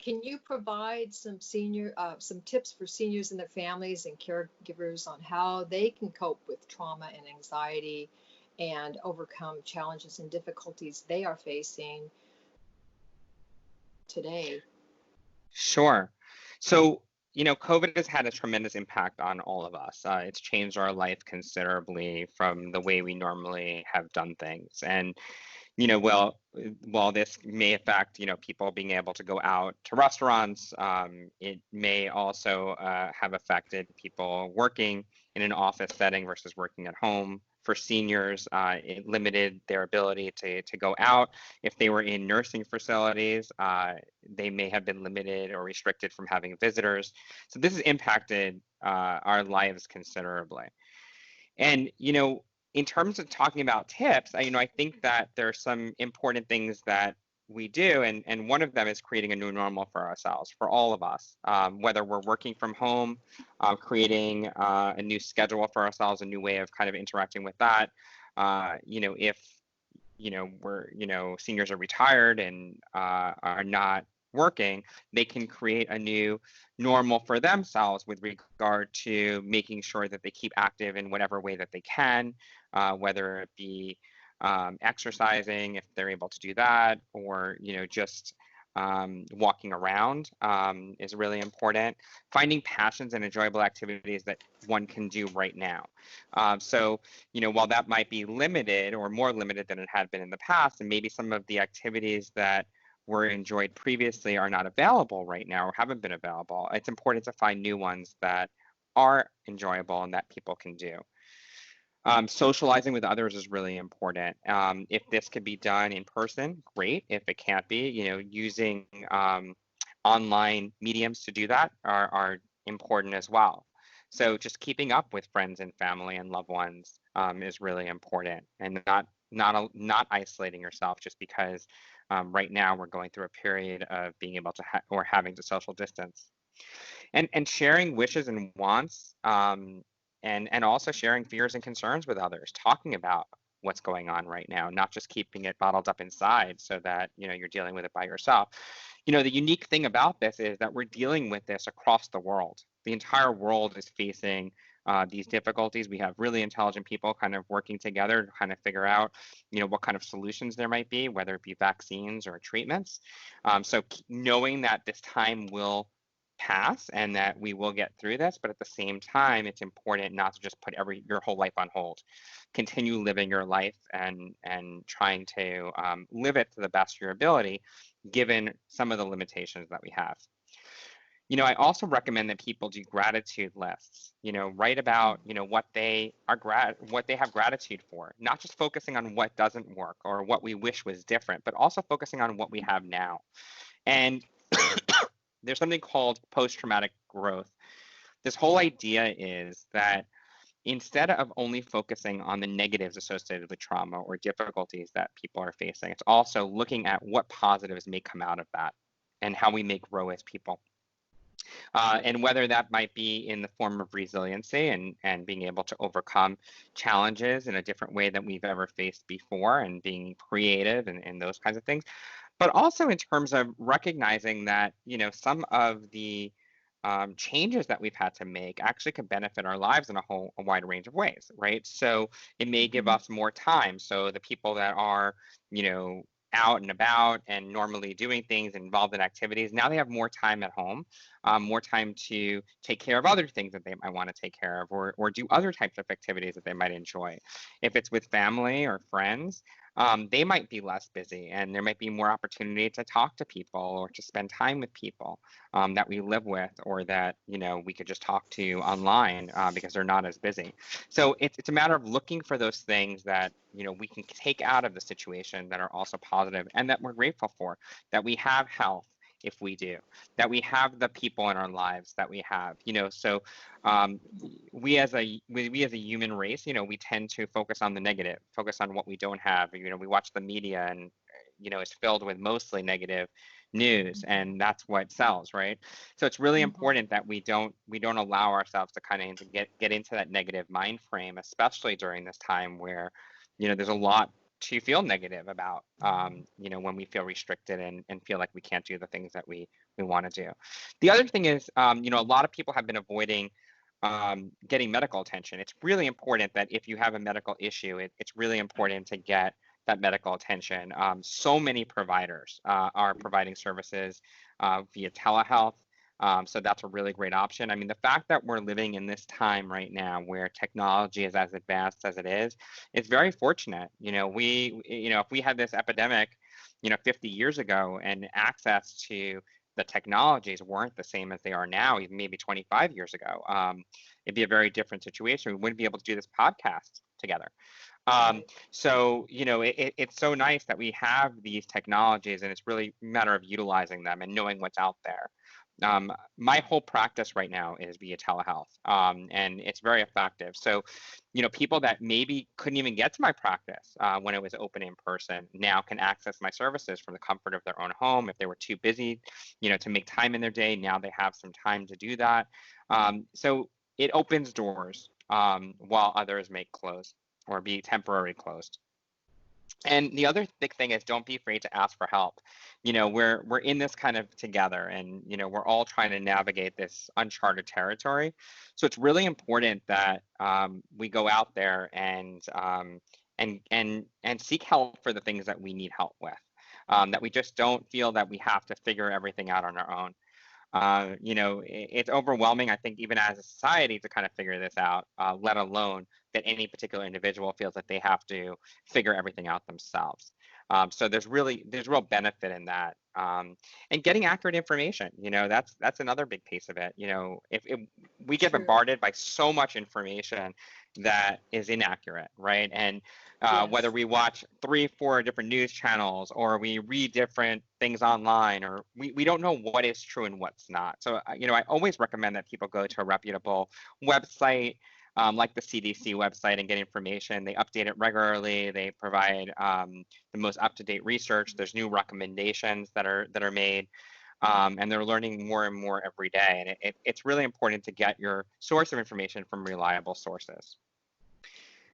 Can you provide some tips for seniors and their families and caregivers on how they can cope with trauma and anxiety and overcome challenges and difficulties they are facing today? Sure. So, COVID has had a tremendous impact on all of us. It's changed our life considerably from the way we normally have done things. And, while this may affect, people being able to go out to restaurants, it may also have affected people working in an office setting versus working at home. For seniors, it limited their ability to go out. If they were in nursing facilities, they may have been limited or restricted from having visitors. So this has impacted our lives considerably. And, in terms of talking about tips, I think that there are some important things that we do, and one of them is creating a new normal for ourselves, for all of us, whether we're working from home, creating a new schedule for ourselves, a new way of kind of interacting with that. If seniors are retired and are not working, they can create a new normal for themselves with regard to making sure that they keep active in whatever way that they can, whether it be exercising if they're able to do that, or just walking around is really important. Finding passions and enjoyable activities that one can do right now. So, while that might be limited or more limited than it had been in the past, and maybe some of the activities that were enjoyed previously are not available right now or haven't been available, it's important to find new ones that are enjoyable and that people can do. Socializing with others is really important. If this could be done in person, great. If it can't be, using online mediums to do that are important as well. So just keeping up with friends and family and loved ones is really important, and not isolating yourself just because right now we're going through a period of being able to or having to social distance, and sharing wishes and wants, and also sharing fears and concerns with others, talking about what's going on right now, not just keeping it bottled up inside so that you're dealing with it by yourself. The unique thing about this is that we're dealing with this across the world. The entire world is facing these difficulties. We have really intelligent people kind of working together to kind of figure out, what kind of solutions there might be, whether it be vaccines or treatments. So knowing that this time will pass and that we will get through this, but at the same time, it's important not to just put your whole life on hold. Continue living your life and trying to live it to the best of your ability, given some of the limitations that we have. I also recommend that people do gratitude lists. Write about what they have gratitude for, not just focusing on what doesn't work or what we wish was different, but also focusing on what we have now. And there's something called post-traumatic growth. This whole idea is that instead of only focusing on the negatives associated with trauma or difficulties that people are facing, it's also looking at what positives may come out of that and how we may grow as people. And whether that might be in the form of resiliency and being able to overcome challenges in a different way than we've ever faced before, and being creative and those kinds of things. But also in terms of recognizing that, some of the changes that we've had to make actually could benefit our lives in a wide range of ways, right? So it may give us more time. So the people that are, out and about and normally doing things, involved in activities, now they have more time at home, more time to take care of other things that they might want to take care of, or do other types of activities that they might enjoy. If it's with family or friends, they might be less busy, and there might be more opportunity to talk to people or to spend time with people that we live with, or that we could just talk to online because they're not as busy. So it's a matter of looking for those things that we can take out of the situation that are also positive and that we're grateful for. That we have health, if we do, that we have the people in our lives that we have. So we as a human race, we tend to focus on the negative, focus on what we don't have. We watch the media, and it's filled with mostly negative news, and that's what sells, right? So it's really important that we don't allow ourselves to kind of get into that negative mind frame, especially during this time where there's a lot to feel negative about, when we feel restricted and feel like we can't do the things that we want to do. The other thing is, a lot of people have been avoiding getting medical attention. It's really important that if you have a medical issue, it's really important to get that medical attention. So many providers are providing services via telehealth. So that's a really great option. I mean, the fact that we're living in this time right now where technology is as advanced as it is, it's very fortunate. If we had this epidemic, 50 years ago, and access to the technologies weren't the same as they are now, even maybe 25 years ago, it'd be a very different situation. We wouldn't be able to do this podcast together. Right. So, it's so nice that we have these technologies, and it's really a matter of utilizing them and knowing what's out there. My whole practice right now is via telehealth, and it's very effective. So, people that maybe couldn't even get to my practice when it was open in person now can access my services from the comfort of their own home. If they were too busy, to make time in their day, now they have some time to do that. So it opens doors while others may close or be temporarily closed. And the other big thing is, don't be afraid to ask for help. We're in this kind of together, and we're all trying to navigate this uncharted territory. So it's really important that we go out there and seek help for the things that we need help with. That we just don't feel that we have to figure everything out on our own. It's overwhelming, I think, even as a society, to kind of figure this out, let alone that any particular individual feels that they have to figure everything out themselves. So there's real benefit in that. And getting accurate information, that's another big piece of it. If we get True. bombarded by so much information that is inaccurate, right? And whether Yes. we watch 3, 4 different news channels, or we read different things online, or we don't know what is true and what's not. So, I always recommend that people go to a reputable website, like the CDC website, and get information. They update it regularly. They provide the most up-to-date research. There's new recommendations that are made. And they're learning more and more every day. And it's really important to get your source of information from reliable sources.